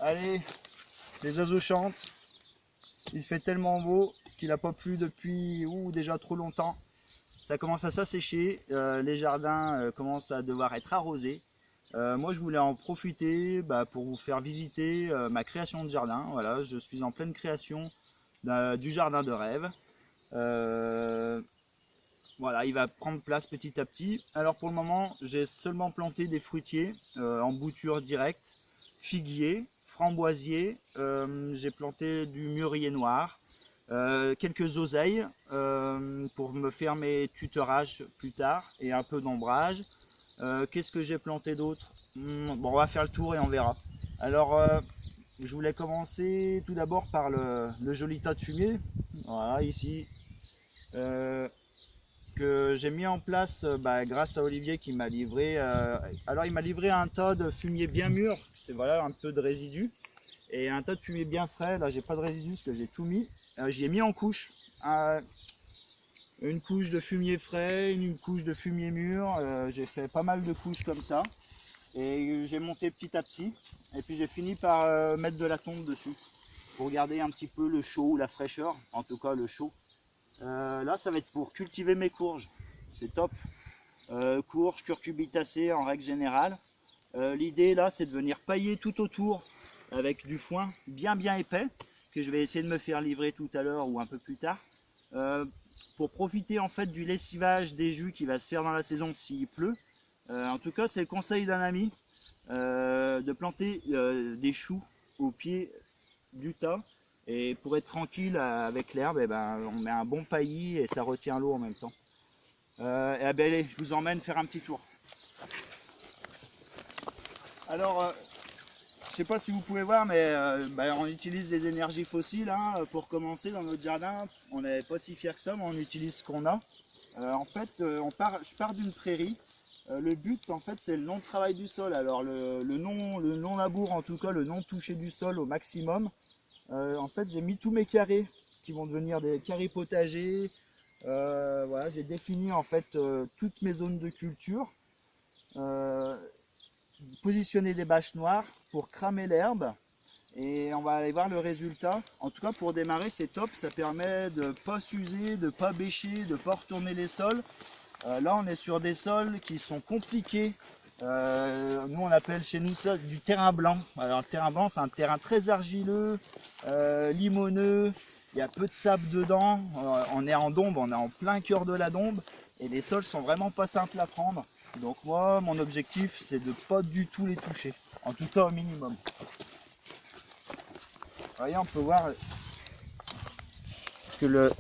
Allez, les oiseaux chantent. Il fait tellement beau qu'il n'a pas plu depuis déjà trop longtemps. Ça commence à s'assécher, les jardins commencent à devoir être arrosés. Moi je voulais en profiter pour vous faire visiter ma création de jardin. Voilà, je suis en pleine création du jardin de rêve. Voilà, il va prendre place petit à petit. Alors pour le moment, j'ai seulement planté des fruitiers en bouture directe, figuier, framboisier, j'ai planté du mûrier noir, quelques oseilles pour me faire mes tuterages plus tard et un peu d'ombrage. Qu'est-ce que j'ai planté d'autre? Bon, on va faire le tour et on verra. Alors, je voulais commencer tout d'abord par le joli tas de fumier. Voilà, ici. Que j'ai mis en place grâce à Olivier qui m'a livré. Alors, il m'a livré un tas de fumier bien mûr. C'est voilà, un peu de résidus. Et un tas de fumier bien frais. Là, j'ai pas de résidus parce que j'ai tout mis. J'y ai mis en couche. Une couche de fumier frais, une couche de fumier mûr. J'ai fait pas mal de couches comme ça. Et j'ai monté petit à petit. Et puis j'ai fini par mettre de la tonte dessus. Pour garder un petit peu le chaud ou la fraîcheur. En tout cas le chaud. Là ça va être pour cultiver mes courges. C'est top. Courges, curcubitacées en règle générale. L'idée là c'est de venir pailler tout autour avec du foin bien épais. Que je vais essayer de me faire livrer tout à l'heure ou un peu plus tard. Pour profiter en fait du lessivage des jus qui va se faire dans la saison s'il pleut. En tout cas, c'est le conseil d'un ami de planter des choux au pied du tas. Et pour être tranquille avec l'herbe, on met un bon paillis et ça retient l'eau en même temps. Allez, je vous emmène faire un petit tour. Alors, je ne sais pas si vous pouvez voir, mais on utilise des énergies fossiles pour commencer dans notre jardin. On n'est pas si fiers que ça, mais on utilise ce qu'on a. En fait, je pars d'une prairie. Le but, en fait, c'est le non-travail du sol. Alors, le non-labour, en tout cas, le non-toucher du sol au maximum. En fait, j'ai mis tous mes carrés qui vont devenir des carrés potagers. Voilà, j'ai défini en fait toutes mes zones de culture. Positionner des bâches noires pour cramer l'herbe. Et on va aller voir le résultat. En tout cas, pour démarrer, c'est top. Ça permet de ne pas s'user, de ne pas bêcher, de ne pas retourner les sols. Là, on est sur des sols qui sont compliqués. Nous, on appelle chez nous ça du terrain blanc. Alors, le terrain blanc, c'est un terrain très argileux, limoneux. Il y a peu de sable dedans. On est en Dombes, on est en plein cœur de la Dombe. Et les sols sont vraiment pas simples à prendre. Donc moi, mon objectif, c'est de pas du tout les toucher. En tout cas, au minimum. Vous voyez, on peut voir que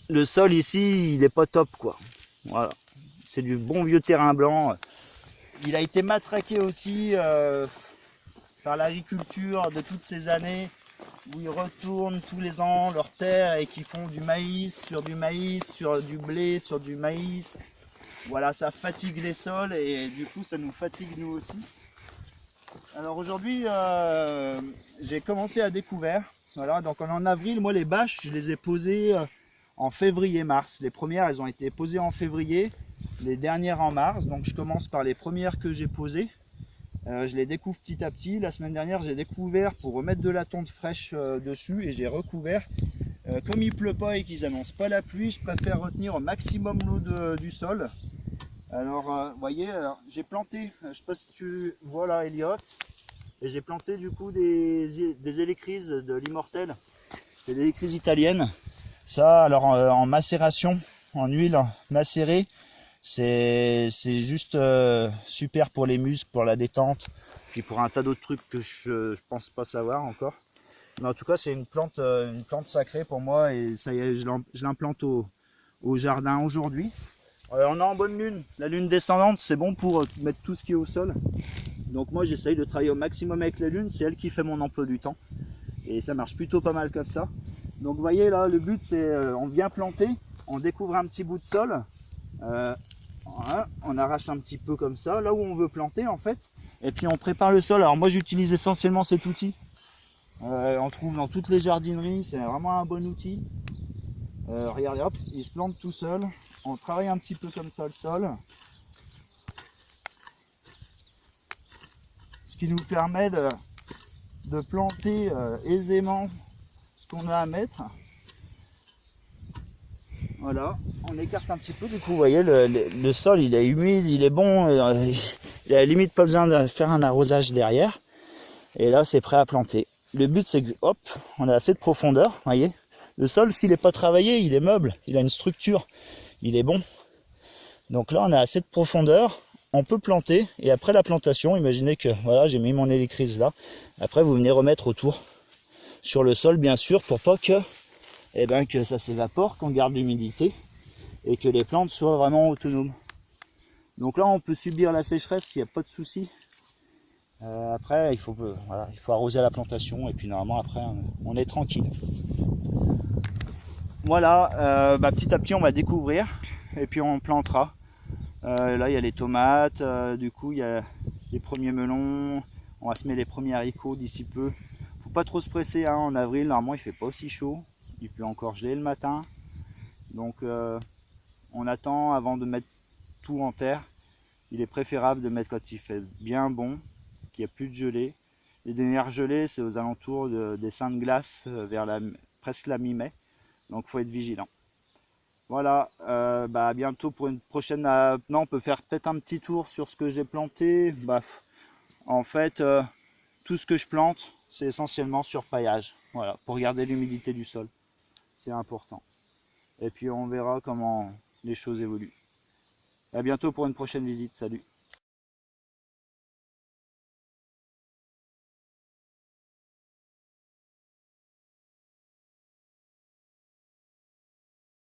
le sol ici, il n'est pas top, quoi. Voilà. C'est du bon vieux terrain blanc. Il a été matraqué aussi par l'agriculture de toutes ces années où ils retournent tous les ans leurs terres et qui font du maïs, sur du blé, sur du maïs. Voilà, ça fatigue les sols et du coup ça nous fatigue nous aussi. Alors aujourd'hui, j'ai commencé à découvert. Voilà, donc en avril, moi les bâches, je les ai posées en février-mars. Les premières, elles ont été posées en février, les dernières en mars. Donc je commence par les premières que j'ai posées. Je les découvre petit à petit. La semaine dernière, j'ai découvert pour remettre de la tonte fraîche dessus et j'ai recouvert. Comme il pleut pas et qu'ils annoncent pas la pluie, je préfère retenir au maximum l'eau du sol. Alors, vous voyez, j'ai planté, je sais pas si tu vois là, Elliot, et j'ai planté du coup des hélicrises de l'Immortel. C'est des hélicrises italiennes. Ça, alors en macération, en huile macérée, c'est juste super pour les muscles, pour la détente, puis pour un tas d'autres trucs que je pense pas savoir encore. Mais en tout cas, c'est une plante sacrée pour moi et ça y est, je l'implante au jardin aujourd'hui. On est en bonne lune, la lune descendante, c'est bon pour mettre tout ce qui est au sol. Donc moi, j'essaye de travailler au maximum avec la lune, c'est elle qui fait mon emploi du temps. Et ça marche plutôt pas mal comme ça. Donc vous voyez là, le but c'est on vient planter, on découvre un petit bout de sol, voilà, on arrache un petit peu comme ça, là où on veut planter en fait, et puis on prépare le sol. Alors moi j'utilise essentiellement cet outil, on trouve dans toutes les jardineries, c'est vraiment un bon outil. Regardez hop, il se plante tout seul, on travaille un petit peu comme ça le sol. Ce qui nous permet de planter aisément ce qu'on a à mettre. Voilà, on écarte un petit peu, du coup vous voyez le sol il est humide, il est bon, il a à la limite pas besoin de faire un arrosage derrière. Et là c'est prêt à planter. Le but c'est que hop, on a assez de profondeur, vous voyez. Le sol s'il n'est pas travaillé, il est meuble, il a une structure, il est bon. Donc là on a assez de profondeur, on peut planter et après la plantation, imaginez que voilà j'ai mis mon hélicryse là, après vous venez remettre autour sur le sol bien sûr pour pas que que ça s'évapore, qu'on garde l'humidité et que les plantes soient vraiment autonomes. Donc là on peut subir la sécheresse, il n'y a pas de souci. Après il faut arroser la plantation et puis normalement après on est tranquille. Voilà, petit à petit on va découvrir et puis on plantera. Là il y a les tomates, du coup il y a les premiers melons, on va semer les premiers haricots d'ici peu. Faut pas trop se presser hein, en avril, normalement il fait pas aussi chaud. Il peut encore geler le matin, donc on attend avant de mettre tout en terre. Il est préférable de mettre quand il fait bien bon, qu'il n'y a plus de gelée. Les dernières gelées, c'est aux alentours des seins de glace vers presque la mi-mai, donc il faut être vigilant. Voilà, à bientôt pour une prochaine. Non, on peut faire peut-être un petit tour sur ce que j'ai planté. En fait, tout ce que je plante, c'est essentiellement sur paillage, voilà, pour garder l'humidité du sol. C'est important. Et puis on verra comment les choses évoluent. À bientôt pour une prochaine visite. Salut!